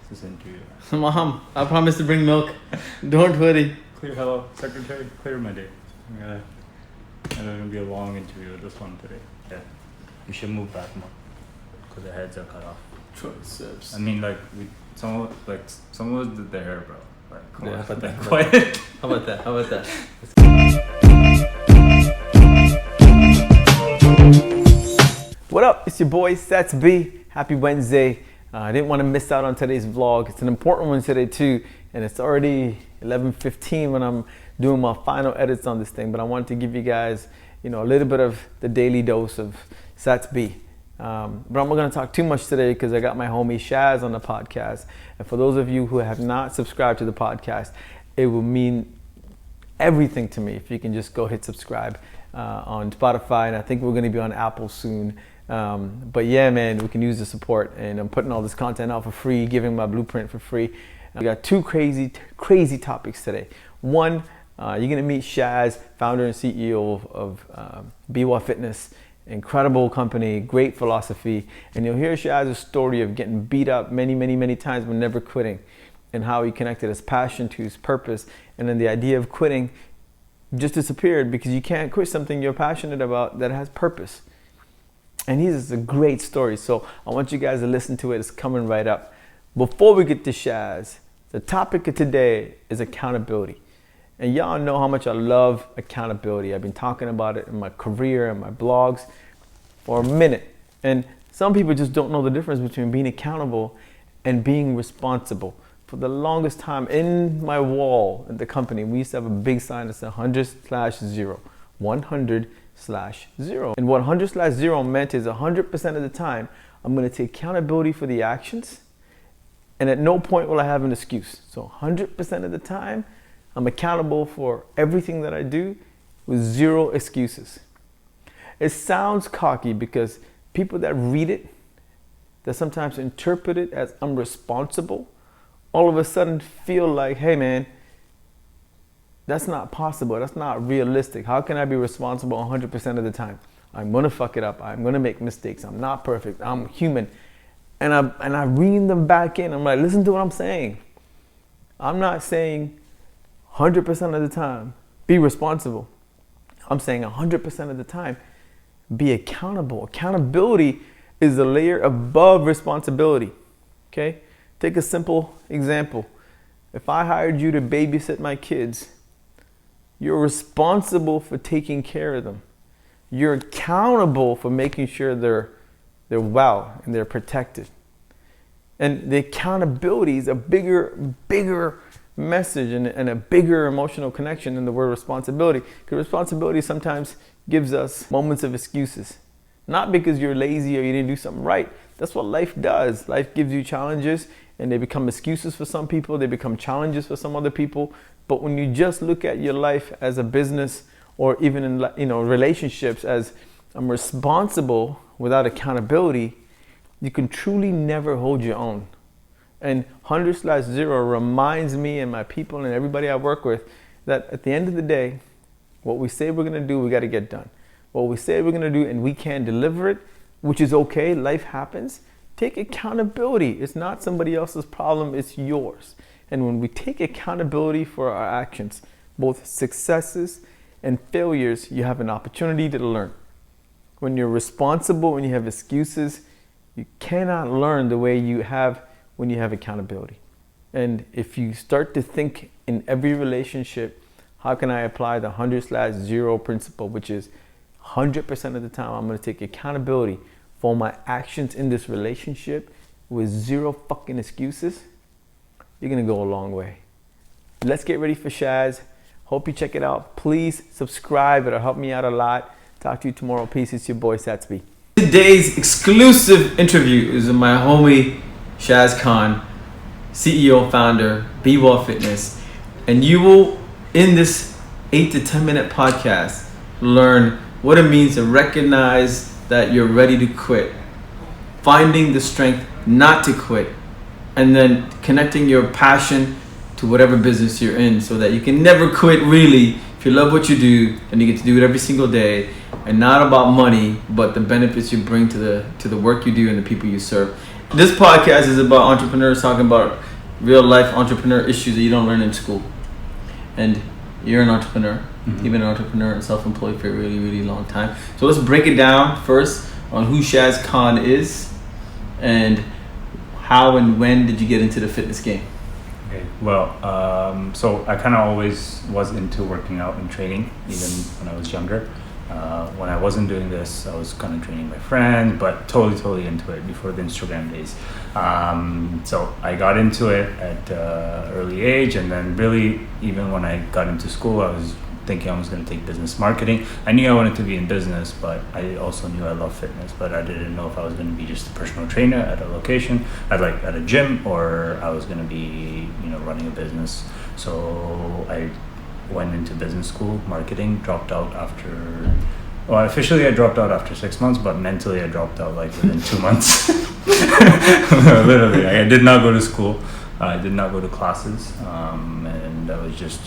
this interview. Mom, I promise to bring milk. Don't worry. Hello, secretary. Clear my day. And it's gonna be a long interview. This one today. Yeah, you should move back more because the heads are cut off. Triceps. I mean, like some of us did the hair, bro. Like, come Yeah, on, how about that? quiet. How about that? How about that? What up? It's your boy Sats.b. Happy Wednesday. I didn't want to miss out on today's vlog. It's an important one today too, and it's already 11:15 when I'm doing my final edits on this thing. But I wanted to give you guys, a little bit of the daily dose of Sats.b. But I'm not going to talk too much today because I got my homie Shaz on the podcast. And for those of you who have not subscribed to the podcast, it will mean everything to me if you can just go hit subscribe on Spotify, and I think we're going to be on Apple soon. But yeah, man, we can use the support, and I'm putting all this content out for free, giving my blueprint for free. We got two crazy topics today. One, you're going to meet Shaz, founder and CEO of BWA Fitness. Incredible company, great philosophy, and you'll hear Shaz's story of getting beat up many times but never quitting, and how he connected his passion to his purpose, and then the idea of quitting just disappeared because you can't quit something you're passionate about that has purpose. And his is a great story, so I want you guys to listen to it. It's coming right up. Before we get to Shaz, the topic of today is accountability. And y'all know how much I love accountability. I've been talking about it in my career and my blogs for a minute. And some people just don't know the difference between being accountable and being responsible. For the longest time, in my wall at the company, we used to have a big sign that said 100/0. 100/0. And what 100/0 meant is 100% of the time, I'm going to take accountability for the actions. And at no point will I have an excuse. So 100% of the time, I'm accountable for everything that I do with zero excuses. It sounds cocky because people that read it, that sometimes interpret it as I'm responsible, all of a sudden feel like, hey man, that's not possible. That's not realistic. How can I be responsible 100% of the time? I'm gonna fuck it up. I'm gonna make mistakes. I'm not perfect. I'm human. And I rein them back in. I'm like, listen to what I'm saying. I'm not saying 100% of the time be responsible. I'm saying 100% of the time be accountable. Accountability is a layer above responsibility. Okay? Take a simple example. If I hired you to babysit my kids, you're responsible for taking care of them. You're accountable for making sure they're well and they're protected. And the accountability is a bigger message and a bigger emotional connection than the word responsibility. Because responsibility sometimes gives us moments of excuses. Not because you're lazy or you didn't do something right. That's what life does. Life gives you challenges, and they become excuses for some people. They become challenges for some other people. But when you just look at your life as a business, or even in relationships as I'm responsible without accountability, you can truly never hold your own. And 100/0 reminds me and my people and everybody I work with that at the end of the day, what we say we're gonna do, we gotta get done. What we say we're gonna do and we can't deliver it, which is okay, life happens. Take accountability. It's not somebody else's problem, it's yours. And when we take accountability for our actions, both successes and failures, you have an opportunity to learn. When you're responsible and you have excuses, you cannot learn the way you have when you have accountability. And if you start to think in every relationship, how can I apply the 100/0 principle, which is 100% of the time I'm going to take accountability for my actions in this relationship with zero fucking excuses, you're going to go a long way. Let's get ready for Shaz. Hope you check it out. Please subscribe. It'll help me out a lot. Talk to you tomorrow. Peace. It's your boy Sats.b. Today's exclusive interview is with my homie Shaz Khan, CEO, founder, BWA Fitness. And you will, in this 8 to 10 minute podcast, learn what it means to recognize that you're ready to quit, finding the strength not to quit, and then connecting your passion to whatever business you're in so that you can never quit really. If you love what you do and you get to do it every single day, and not about money, but the benefits you bring to the work you do and the people you serve. This podcast is about entrepreneurs talking about real life entrepreneur issues that you don't learn in school. And you're an entrepreneur. You've been an entrepreneur and self-employed for a really, really long time. So let's break it down first on who Shaz Khan is and how and when did you get into the fitness game? Okay, well, so I kind of always was into working out and training, even when I was younger. When I wasn't doing this, I was kind of training my friends, but totally into it before the Instagram days. So I got into it at early age, and then really, even when I got into school, I was thinking I was going to take business marketing. I knew I wanted to be in business, but I also knew I love fitness, but I didn't know if I was going to be just a personal trainer at a location, at a gym, or I was going to be, running a business. So I went into business school, marketing, dropped out officially I dropped out after 6 months, but mentally I dropped out like within 2 months. Literally, I did not go to school. I did not go to classes, and I was just,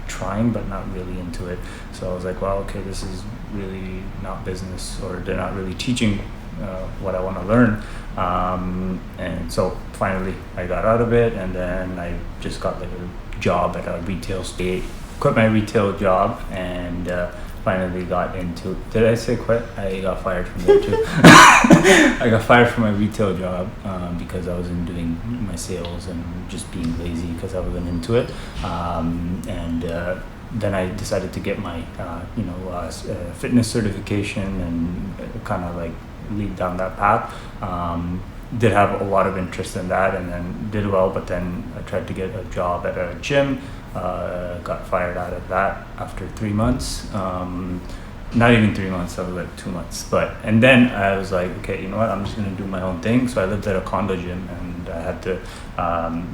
trying but not really into it. So I was like, wow, okay, this is really not business, or they're not really teaching what I want to learn. And so finally I got out of it, and then I just got like a job at a retail state, quit my retail job, and finally got into, did I say quit? I got fired from there too. I got fired from my retail job because I wasn't doing my sales and just being lazy because I wasn't into it. And then I decided to get my fitness certification and kind of like lead down that path. Did have a lot of interest in that, and then did well, but then I tried to get a job at a gym. Got fired out of that after 3 months. Not even 3 months, I was like 2 months. And then I was like, okay, you know what, I'm just gonna do my own thing. So I lived at a condo gym, and I had the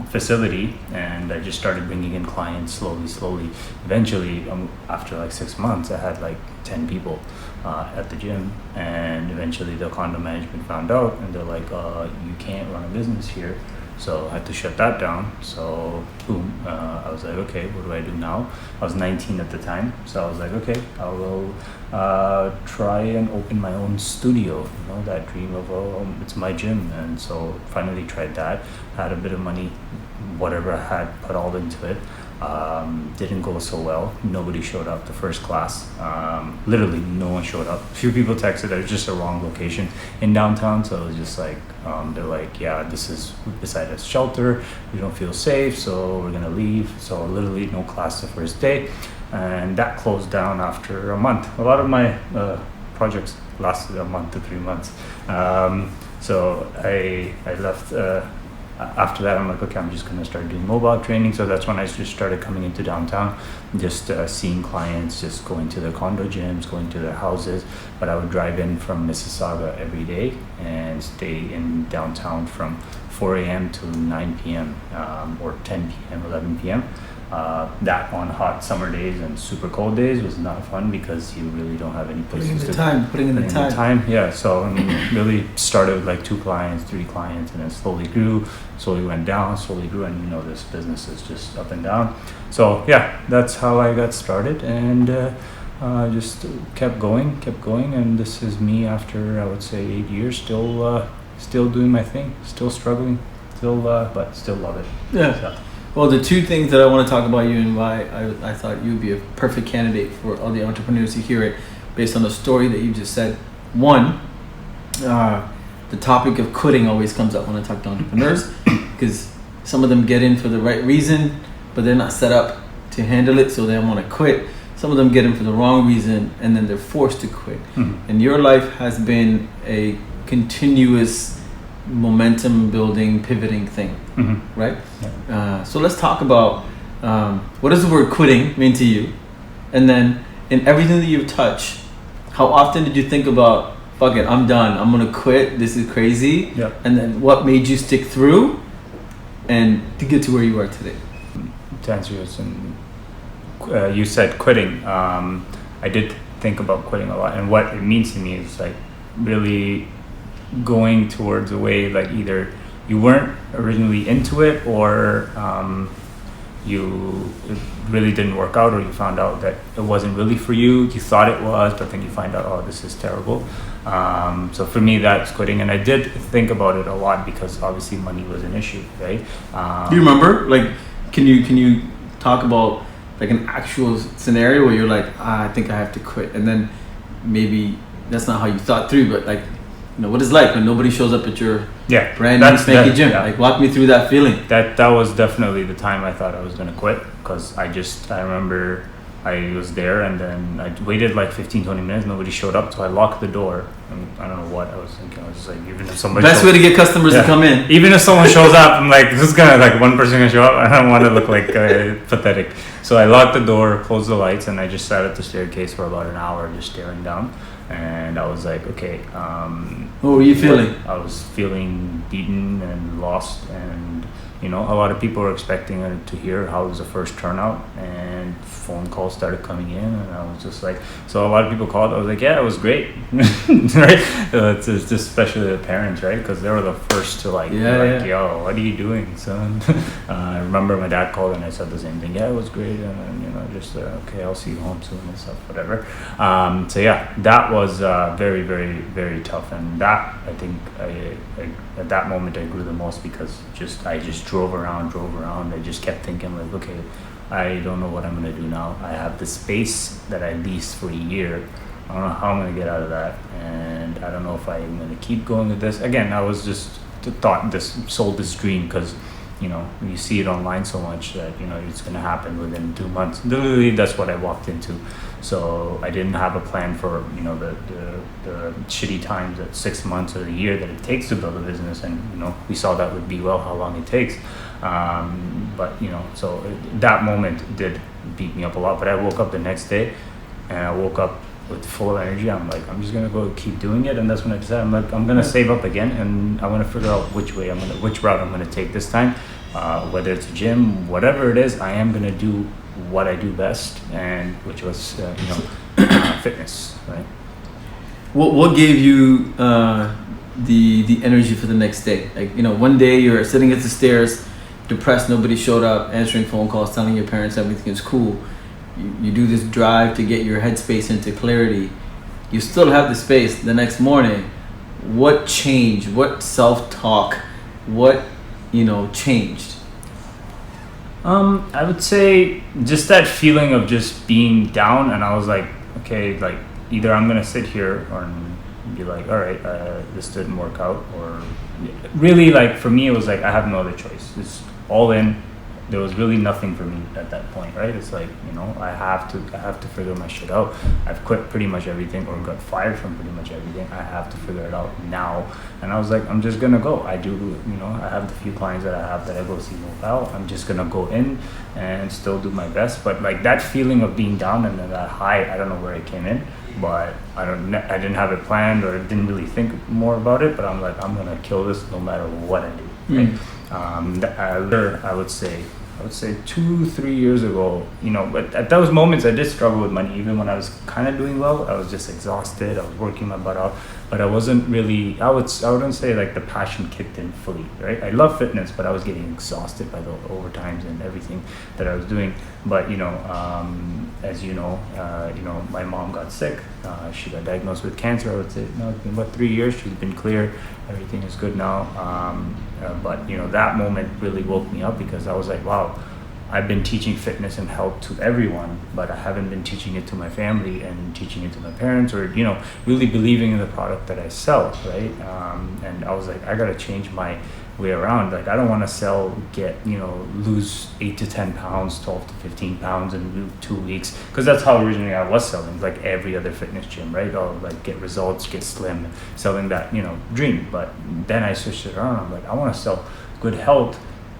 facility, and I just started bringing in clients slowly. Eventually, after like 6 months, I had like 10 people at the gym, and eventually the condo management found out, and they're like, you can't run a business here. So I had to shut that down. So boom, I was like, okay, what do I do now? I was 19 at the time, so I was like, okay, I will try and open my own studio. That dream of, it's my gym. And so finally tried that. Had a bit of money, whatever I had, put all into it. Didn't go so well. Nobody showed up the first class. Literally no one showed up. A few people texted that it was just a wrong location in downtown, so it was just like, they're like, yeah, this is beside a shelter, we don't feel safe, so we're gonna leave. So literally no class the first day, and that closed down after a month. A lot of my projects lasted a month to 3 months. So I left. After that, I'm like, okay, I'm just gonna start doing mobile training. So that's when I just started coming into downtown, just seeing clients, just going to their condo gyms, going to their houses. But I would drive in from Mississauga every day and stay in downtown from 4 a.m. to 9 p.m. Or 10 p.m., 11 p.m. That on hot summer days and super cold days was not fun, because you really don't have any places putting in the time. Yeah, so I mean, really started with like 2 clients, 3 clients, and then slowly grew, slowly went down, slowly grew, and this business is just up and down. So yeah, that's how I got started, and just kept going, and this is me after, I would say, 8 years, still doing my thing, still struggling, but still love it. Yeah. So. Well, the 2 things that I want to talk about you and why I thought you would be a perfect candidate for all the entrepreneurs to hear it based on the story that you just said. One, the topic of quitting always comes up when I talk to entrepreneurs, because some of them get in for the right reason, but they're not set up to handle it, so they want to quit. Some of them get in for the wrong reason, and then they're forced to quit. Mm-hmm. And your life has been a continuous momentum building, pivoting thing, mm-hmm. right? Yeah. So let's talk about what does the word quitting mean to you? And then in everything that you've touched, how often did you think about, fuck it, I'm done, I'm gonna quit, this is crazy? Yeah. And then what made you stick through and to get to where you are today? To answer your you said quitting. I did think about quitting a lot, and what it means to me is like really going towards a way, like either you weren't originally into it, or it really didn't work out, or you found out that it wasn't really for you. You thought it was, but then you find out, oh, this is terrible. So for me, that's quitting. And I did think about it a lot because obviously money was an issue, right? Do you remember? Like, can you talk about like an actual scenario where you're like, I think I have to quit, and then maybe that's not how you thought through, but like, what it's like when nobody shows up at your brand new spanky gym. Yeah. Like, walk me through that feeling. That was definitely the time I thought I was gonna quit, because I remember I was there, and then I waited like 15-20 minutes, nobody showed up, so I locked the door. And I don't know what I was thinking. I was just like, even if somebody best way to get customers to come in. Even if someone shows up, I'm like, this is gonna, like, one person gonna show up, I don't want to look like pathetic. So I locked the door, closed the lights, and I just sat at the staircase for about an hour just staring down. And I was like, okay. What were you feeling? I was feeling beaten and lost, and a lot of people were expecting to hear how was the first turnout, and phone calls started coming in, and I was just like, so a lot of people called. I was like, yeah, it was great, right? It's just especially the parents, right? Because they were the first to yo, what are you doing, son? I remember my dad called and I said the same thing. Yeah, it was great, and then just okay, I'll see you home soon and stuff, whatever. So yeah, that was very, very, very tough, and that I think I at that moment I grew the most, because I just drove around. I just kept thinking like, okay, I don't know what I'm gonna do now. I have the space that I leased for a year. I don't know how I'm gonna get out of that, and I don't know if I'm gonna keep going with this. Again, I was just sold this dream because you see it online so much that it's gonna happen within 2 months. Literally, that's what I walked into. So I didn't have a plan for the shitty times at 6 months or a year that it takes to build a business, and we saw that with B-Well how long it takes. But so that moment did beat me up a lot. But I woke up the next day, and I woke up with full energy. I'm like, I'm just gonna go keep doing it, and that's when I decided I'm gonna save up again, and I want to figure out which route I'm gonna take this time. Whether it's a gym, whatever it is, I am gonna do what I do best, and which was fitness, right? What gave you the energy for the next day? Like, one day you're sitting at the stairs, depressed, nobody showed up, answering phone calls, telling your parents everything is cool. You do this drive to get your headspace into clarity. You still have the space the next morning. What changed? What self-talk? What changed? I would say just that feeling of just being down, and I was like, okay, like either I'm gonna sit here or be like, all right, this didn't work out, or really, like, for me it was like I have no other choice. It's all in. There was really nothing for me at that point, right? It's like, I have to figure my shit out. I've quit pretty much everything, or got fired from pretty much everything. I have to figure it out now. And I was like, I'm just gonna go. I have the few clients that I have that I go see mobile. I'm just gonna go in and still do my best. But like that feeling of being down and then that high, I don't know where it came in, but I didn't have it planned, or didn't really think more about it. But I'm like, I'm gonna kill this no matter what I do. Right? I would say 2-3 years ago, but at those moments I did struggle with money. Even when I was kind of doing well, I was just exhausted. I was working my butt off, but I wasn't really, I wouldn't say like the passion kicked in fully, right? I love fitness, but I was getting exhausted by the overtimes and everything that I was doing. But as my mom got sick. She got diagnosed with cancer. I would say it's been about 3 years. She's been clear. Everything is good now. But that moment really woke me up, because I was like, wow, I've been teaching fitness and health to everyone, but I haven't been teaching it to my family and teaching it to my parents, or really believing in the product that I sell, right? And I was like, I gotta change my way around. Like, I don't want to lose 8 to 10 pounds, 12 to 15 pounds in 2 weeks, because that's how originally I was selling, like every other fitness gym, right? I'll like get results, get slim, selling that dream. But then I switched it around. I'm like, I want to sell good health,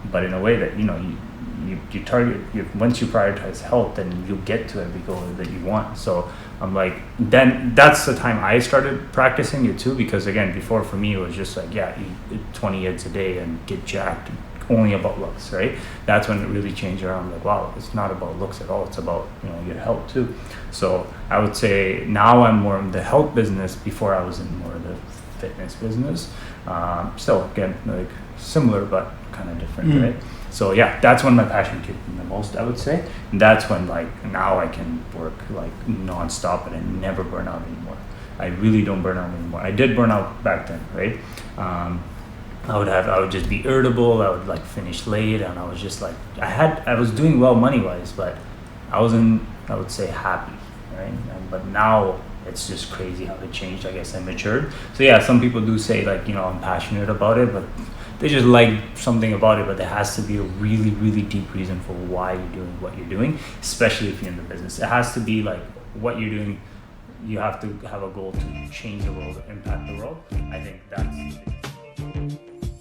but in a way that you target, once you prioritize health, then you'll get to every goal that you want. So I'm like, then that's the time I started practicing it too, because again, before for me it was just like, yeah, eat 20 eggs a day and get jacked, only about looks, right? That's when it really changed around. Like, wow, it's not about looks at all, it's about your health too. So I would say now I'm more in the health business. Before I was in more of the fitness business. So again, like similar but kind of different, right? So yeah, that's when my passion kicked in the most, I would say. And that's when like now I can work like nonstop and I never burn out anymore. I really don't burn out anymore. I did burn out back then, right? I would just be irritable. I would like finish late, and I was just like, I was doing well money wise, but I wasn't, I would say, happy, right? But now it's just crazy how it changed. I guess I matured. So yeah, some people do say like, I'm passionate about it, but they just like something about it. But there has to be a really, really deep reason for why you're doing what you're doing, especially if you're in the business. It has to be like what you're doing. You have to have a goal to change the world, impact the world. I think that's